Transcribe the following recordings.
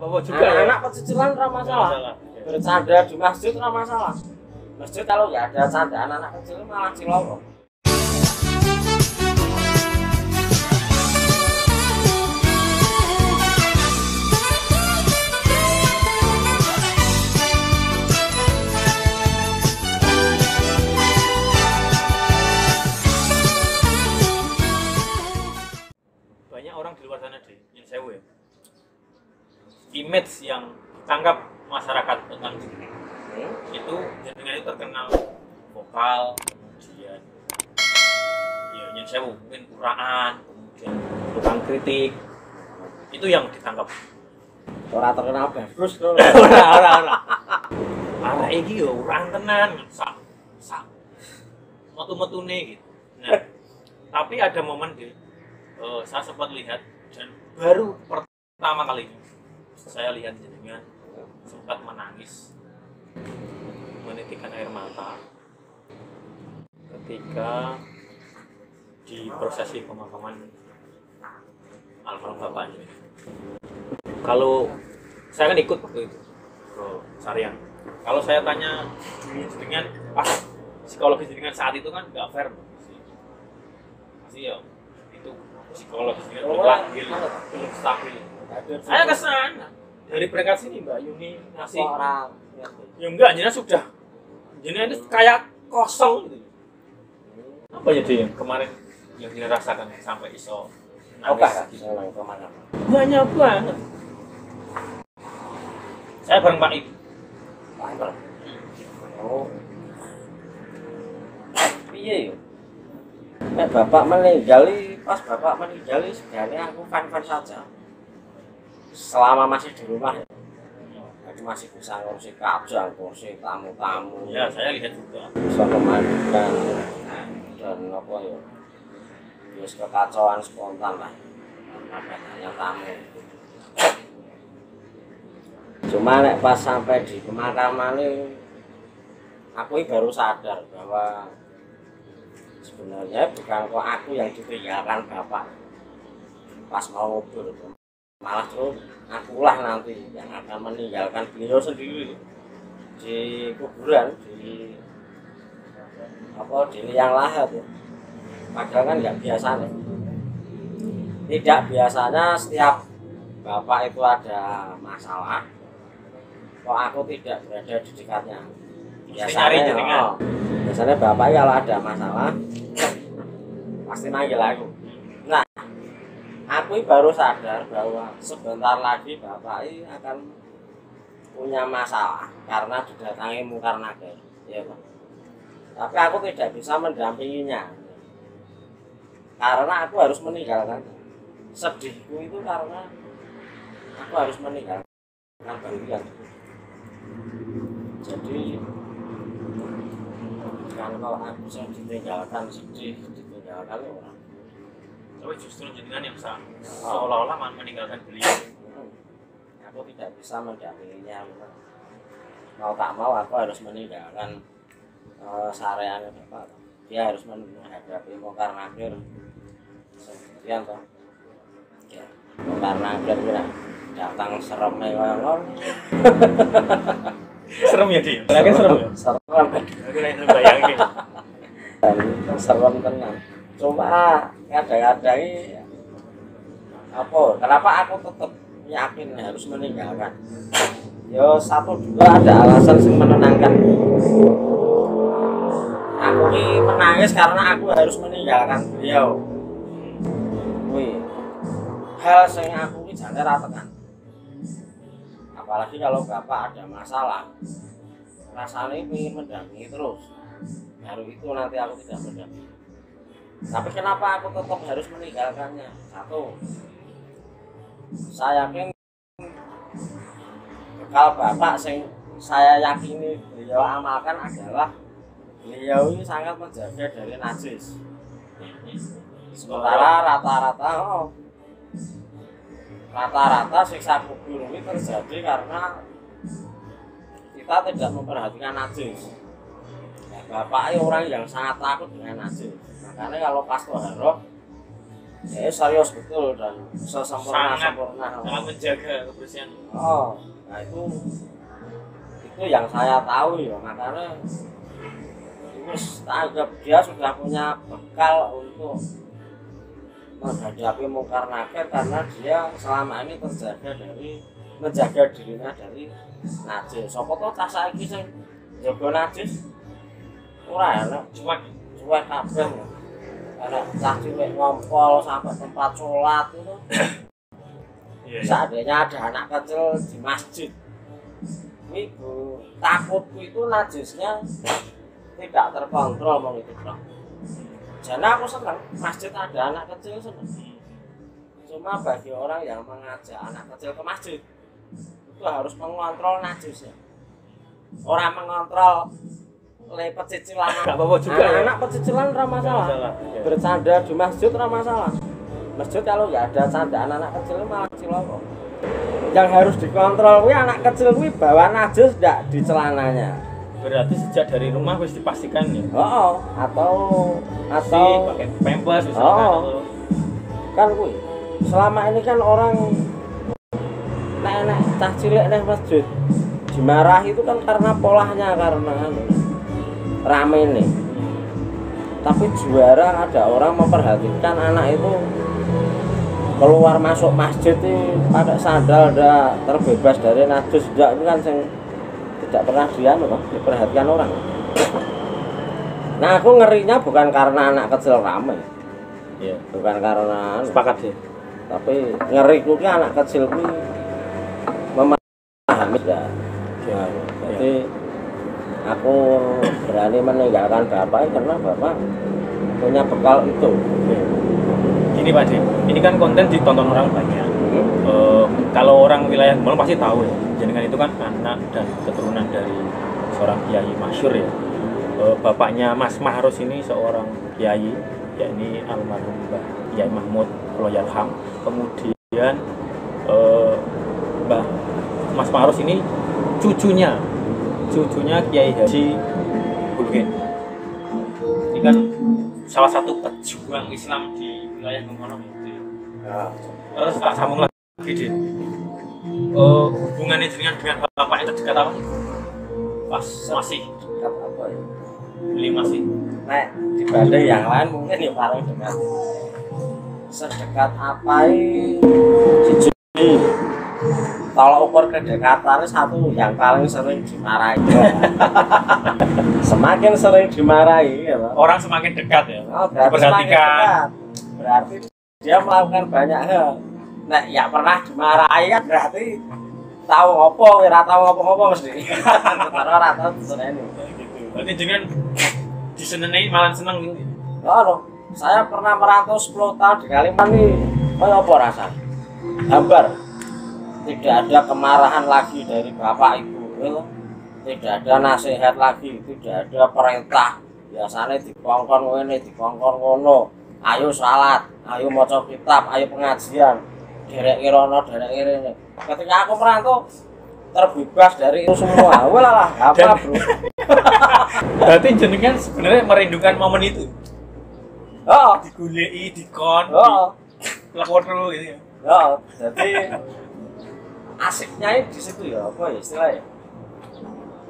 apa-apa juga. Anak pecicilan ora masalah. Bercanda di masjid ora masalah. Masjid kalau nggak ada candaan anak kecil malah cilok. Banyak orang di luar sana deh, yang sewu ya. Image yang ditangkap masyarakat tentang itu jenengan itu terkenal vokal, kemudian ya nyen sewu mungkin uraan, kemudian tukang kritik, itu yang ditangkap. Ora terkenal bagus lho. Ora. Arek iki yo uraan tenan, sak metu-metune gitu. Nah, tapi ada momen deh, saya sempat lihat dan baru pertama kali saya lihat jenengan sempat menangis, menitikkan air mata ketika di prosesi pemakaman almarhum bapaknya. Kalau saya kan ikut waktu itu ke Sarian. Kalau saya tanya dengan psikologis dengan saat itu kan nggak fair, pasti ya itu psikologis dengan belum stabil. Saya kesana dari berangkat sini Mbak Yuni ngasih orang ya enggak, jenengan sudah jenengan itu kayak kosong gitu. Apa ya dia yang kemarin yang dirasakan sampai iso nangis gitu. Banyak banget. Saya bareng Pak Ibu. Oh. Piye yo? Nek bapak meninggal, pas bapak meninggal sebenarnya aku fan-fan saja. Selama masih di rumah ya. Jadi masih bisa ngurusi kajang, kursi tamu-tamu. Ya, saya lihat juga. Bisa memandikan dan apa ya? Bias kekacauan spontan lah. Karena banyaknya tamu. Cuma nek pas sampai di pemakaman ini, aku baru sadar bahwa sebenarnya bukan kok aku yang ditinggalkan bapak pas mau ngubur, malah terus akulah nanti yang akan meninggalkan beliau sendiri di kuburan di liang lahat ya. Padahal kan nggak biasa nih. Tidak biasanya setiap bapak itu ada masalah, kok aku tidak berada di dekatnya. Biasanya bapak kalau ada masalah pasti manggil aku. Nah, aku baru sadar bahwa sebentar lagi bapak akan punya masalah karena didatangi Mungkar Nakir, ya Pak. Tapi aku tidak bisa mendampinginya karena aku harus meninggalkan. Sedihku itu karena aku harus meninggalkan bagian. Jadi kalau aku bisa ditinggalkan sedih, ditinggalkan orang. Tapi justru jenengan yang seolah-olah meninggalkan beliau. Aku tidak bisa mendampinginya. Mau tak mau aku harus meninggalkan sareannya bapak. Dia harus menghadapi Mungkar Nakir sendirian toh. Ya, Mungkar Nakir kira datang seremnya kayak Serem ya dia? Lagi serem ya? serem. Aku nanya bayangin. Serem tenang. Cuma kadang-kadang kenapa aku tetap yakin harus meninggalkan? Yo satu dua ada alasan yang menenangkan. Aku ini menangis karena aku harus meninggalkan beliau. Wih, hal yang aku ini jangan ratakan. Apalagi kalau bapak ada masalah, rasanya ingin mendampingi terus. Baru itu nanti aku tidak mendampingi. Tapi kenapa aku tetap harus meninggalkannya? Satu, saya yakin bekal bapak yang saya yakini beliau amalkan adalah beliau ini sangat menjaga dari najis. Sementara rata-rata siksa kubur ini terjadi karena kita tidak memperhatikan najis. Bapak orang yang sangat takut dengan najis. Makanya kalau pas toharoh serius betul dan sesempurna sangat menjaga kebersihan. Oh, nah itu yang saya tahu ya, makanya itu anggap dia sudah punya bekal untuk menghadapi mungkar nakir karena dia selama ini menjaga dirinya dari najis. Sopo to cah saiki sing jaga najis ora enak, cuek kabeh. Karena cah cilik ngompol sampai tempat sholat itu. Seandainya ada anak kecil di masjid, ibu takutku itu najisnya tidak terkontrol mau itu bro. Jadi aku senang masjid ada anak kecil senang. Cuma bagi orang yang mengajak anak kecil ke masjid itu harus mengontrol najisnya. Orang mengontrol pecicilan anak pecicilan ora masalah. Bercanda di masjid ora masalah. Masjid kalau nggak ada candaan anak kecil malah ciloko. Yang harus dikontrol kuwi anak kecil kuwi bawa najis ndak di celananya. Berarti sejak dari rumah harus dipastikan ya. Oh, atau pakai pampers misalkan. Kan kuwi selama ini kan orang nek cah cilik nang masjid dimarahi itu kan karena polanya, karena rame nih. Tapi juara ada orang memperhatikan anak itu keluar masuk masjid itu pakai sandal, udah terbebas dari najis, itu kan yang tidak pernah diperhatikan orang. Nah aku ngerinya bukan karena anak kecil rame, ya. Bukan karena sepakat sih. Tapi ngeriku ki anak kecil ki memahami ya. Jadi aku berani meninggalkan bapak karena bapak punya bekal itu. Gini Pak Dim, ini kan konten ditonton orang banyak. Kalau orang wilayah Gemulung pasti tahu ya, jenengan itu kan anak dan keturunan dari seorang kiai masyhur ya. Bapaknya Mas Mahrus ini seorang kiai, yakni almarhum Mbah Kiai Mahmud Loyalham. Kemudian Mbah Mas Mahrus ini cucunya Kiai Haji Bulgin. Ini kan salah satu pejuang Islam di wilayah Gemulung itu. Ya. Terus tak sambung lagi Din. Hubungannya dengan bapak itu dekat apa? Pas masih dekat apa ya? Beli masih. Nek dibanding yang lain mungkin ya paling dekat. Sedekat apa siji. Kalau ukur kedekatan satu yang paling sering dimarahi. Semakin sering dimarahi ya, orang semakin dekat ya. Oh, diperhatikan. Berarti dia melakukan banyak hal. Nek ya pernah dimarahi kan berarti tahu ngopo, ora tahu ngopo-ngopo mesti. Ora tahu seneni. Berarti jenengan diseneni malah seneng gitu. Oh, saya pernah merantau 10 tahun di Kalimantan nih. Kaya apa rasanya? Hambar. Tidak ada kemarahan lagi dari bapak ibu, tidak ada nasihat lagi, tidak ada perintah. Biasanya dikongkon ngene, dikongkon ngono. Ayo salat, ayo maca kitab, ayo pengajian. Derek kirono, derek kirene. Ketika aku merantau terbebas dari itu semua. Walah, apa bro? Berarti jenengan sebenarnya merindukan momen itu. Oh, digulei, dikon, lapor dulu gitu ya. Oh, jadi asiknya di situ ya, apa ya istilahnya?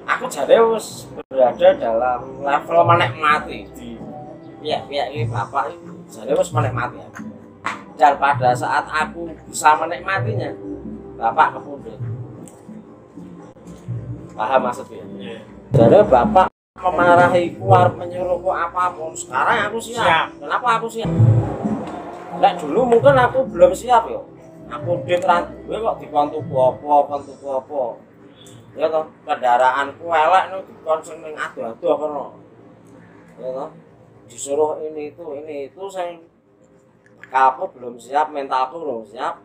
Aku jadi harus berada dalam level menikmati di pihak-pihak ini bapak itu. Jadi harus menikmati ya. Dan pada saat aku bisa menikmatinya, bapak kepundut. Paham maksudnya? Jadi bapak memarahiku, menyuruhku apapun. Sekarang aku siap. Kenapa aku siap? Nah dulu mungkin aku belum siap ya. Aku ditran gue kok dikon tuku apa. Ya toh, kendaraanku elek nek dikon sing ning adu-adu kono. Ya toh. Disuruh ini itu sing bekalku belum siap, mentalku belum siap.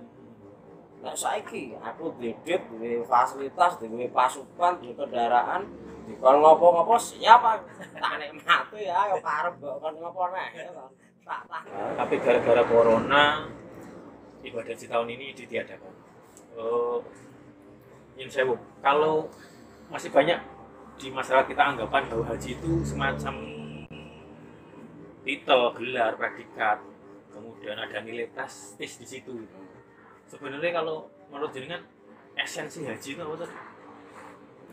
Nek saiki aku didit duwe fasilitas, duwe pasukan, duwe kendaraan, dikon ngopo-ngopo siap aku. Tak nikmati ya karep kok kon ngopo nek ya toh. Tapi gara-gara corona ibadah di tahun ini ditiadakan. Yang saya kalau masih banyak di masyarakat kita anggapan bahwa haji itu semacam titel, gelar, predikat kemudian ada nilai prestis di situ. Sebenarnya kalau menurut jenengan esensi haji itu apa tuh?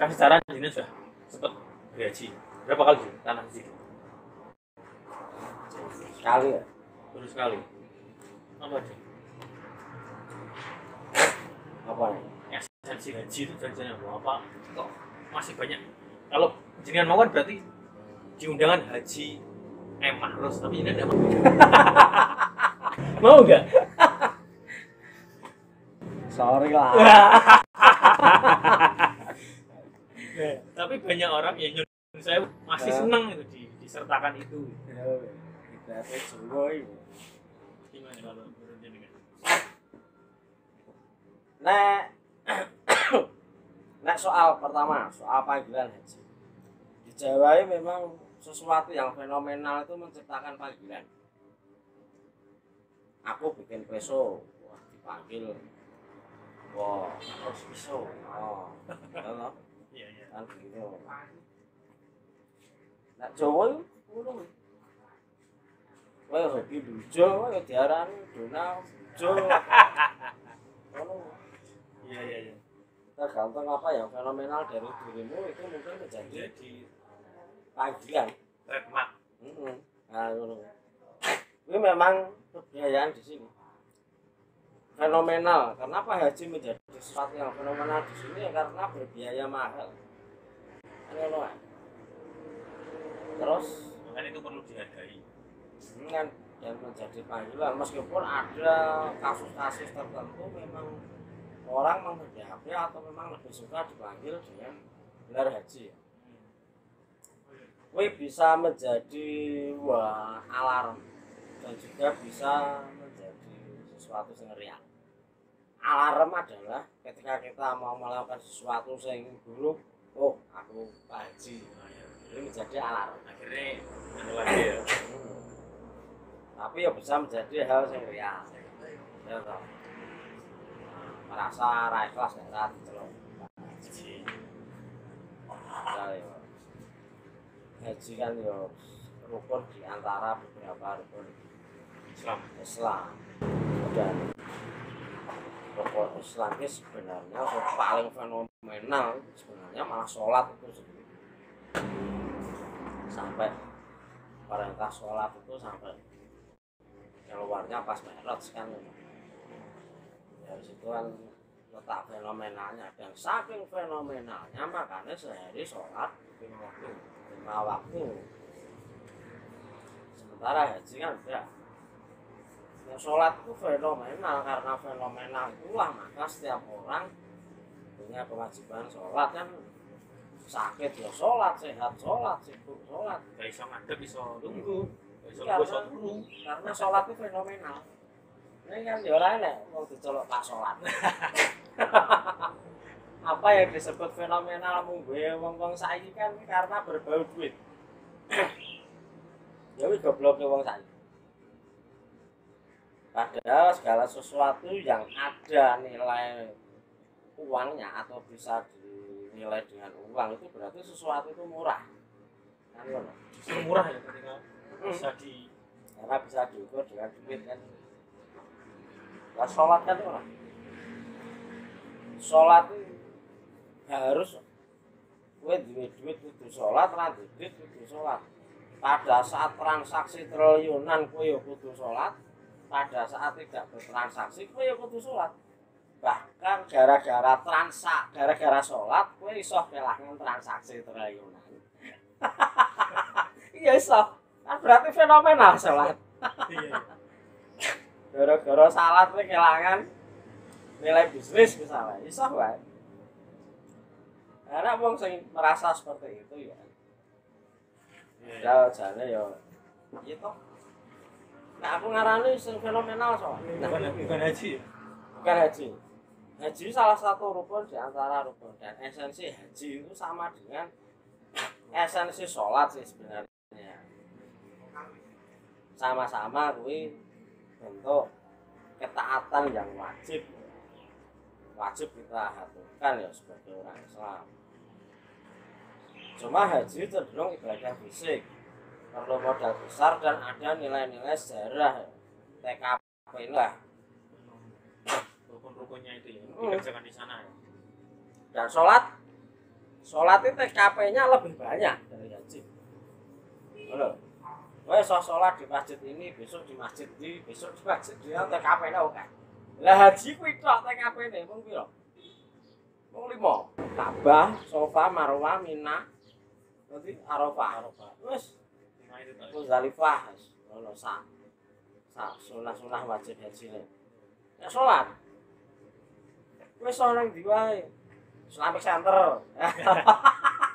Kan secara jenengan sudah sempat berhaji berapa kali di tanah haji? Sekali ya. Baru sekali. Apa sih? Apa nih? Esensi haji itu jangan apa? Kok masih banyak? Kalau jenengan mau kan berarti di undangan haji emah terus, tapi ini ada mau. Mau nggak? Sorry lah. Tapi banyak orang yang nyuruh saya masih seneng itu disertakan itu. Kita semua itu. Gimana kalau menurut jenengan? Nek soal pertama, soal panggilan haji. Di Jawa ini memang sesuatu yang fenomenal itu menciptakan panggilan. Aku bikin peso, wah dipanggil. Wah, harus peso. Oh, kalau Iya. kan begitu. Nek Jawa itu ngono. Kowe hobi bujo, kowe diarani dona bujo. Ngono. Iya. Tergantung apa yang fenomenal dari dirimu itu mungkin menjadi panggilan. Trademark. Nah, ini memang kebiayaan di sini fenomenal. Kenapa haji menjadi sesuatu yang fenomenal di sini? Karena berbiaya mahal. Terus Kan itu perlu dihargai. kan dan menjadi panggilan meskipun ada kasus-kasus tertentu memang orang menghendaki atau memang lebih suka dipanggil dengan gelar haji. Wih bisa menjadi alarm dan juga bisa menjadi sesuatu yang riak. Alarm adalah ketika kita mau melakukan sesuatu yang buruk, oh aku Pak Haji, ini menjadi alarm. Akhirnya ada lagi ya. Tapi ya bisa menjadi hal yang riak. Ya toh. Merasa ra ikhlas nek ra diceluk. Haji kan yo rukun di antara beberapa rukun Islam. Dan rukun Islam ini sebenarnya yang paling fenomenal sebenarnya malah sholat itu sendiri. Sampai perintah sholat itu sampai keluarnya pas Mi'raj kan. Dari situ kan letak fenomenalnya dan saking fenomenalnya makanya sehari sholat 5 waktu. Sementara haji kan enggak. Nah, sholat itu fenomenal karena fenomenal itulah maka setiap orang punya kewajiban sholat kan. Sakit ya sholat, sehat sholat, sibuk sholat. Gak bisa ngadep, bisa tunggu. Karena sholat itu fenomenal. Ini kan ya ora enak mau dicolok tak sholat. Apa yang disebut fenomenal mungguhe wong-wong saiki kan karena berbau duit. Ya wis gobloke wong saiki. Padahal segala sesuatu yang ada nilai uangnya atau bisa dinilai dengan uang itu berarti sesuatu itu murah. Kan ngono. Murah ya ketika bisa karena bisa diukur dengan duit kan. Lah sholat kan ora. Sholat itu harus kowe duwe duit kudu sholat, ra duwe duit kudu sholat. Pada saat transaksi triliunan kowe ya kudu sholat, pada saat tidak bertransaksi kowe ya kudu sholat. Bahkan gara-gara sholat kowe iso kelangan transaksi triliunan. Iya iso. Kan berarti fenomenal sholat. Iya. Gara-gara salat kowe kelangan nilai bisnis misalnya, iso wae. Karena wong sing merasa seperti itu ya. Jane ya iya toh. Nah aku ngarani sing fenomenal soalnya. Bukan haji. Bukan haji. Haji salah satu rukun di antara rukun dan esensi haji itu sama dengan esensi sholat sih sebenarnya. Sama-sama kuwi bentuk ketaatan yang wajib kita haturkan ya sebagai orang Islam. Cuma haji cenderung ibadah fisik, perlu modal besar dan ada nilai-nilai sejarah. TKP lah. Rukun-rukunnya itu ya, Hmm. dikerjakan di sana ya. Dan sholat itu TKP-nya lebih banyak dari haji. Halo. Sholat di masjid ini, besok di masjid di, besok di masjid di, TKP-nya oke. Lah haji kuwi tok TKP-ne mung pira? Mung 5. Ka'bah, Safa, Marwah, Mina, nanti Arafah. Wes Nah itu tuh. Muzdalifah ono sak sunah-sunah wajib haji ne. Ya sholat. Wis ana ndi wae. Islamic Center.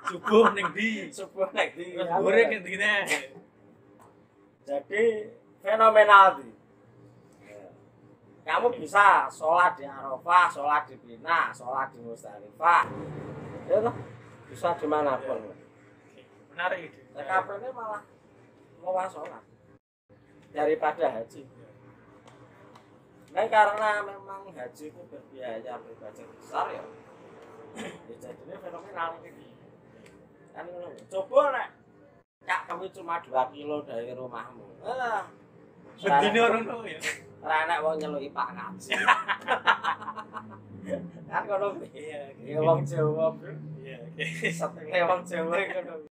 Subuh ning di. Subuh nek di. Terus goreng ning dine. Jadi fenomenal di. Kamu bisa sholat di Arafah, sholat di Mina, sholat di Muzdalifah. Ya toh, bisa dimanapun. Menarik itu. TKP ini malah luas sholat daripada haji. Nah karena memang haji itu berbiaya berbudget besar ya, ya jadinya fenomenal ini. Kan coba nek Kak kamu cuma 2 kilo dari rumahmu. Bedine ora ya. Ora enak wong nyeluki Pak Kaji. Kan kono Iya. ya wong Jawa, Bro. Iya. Setengah wong Jawa ngono.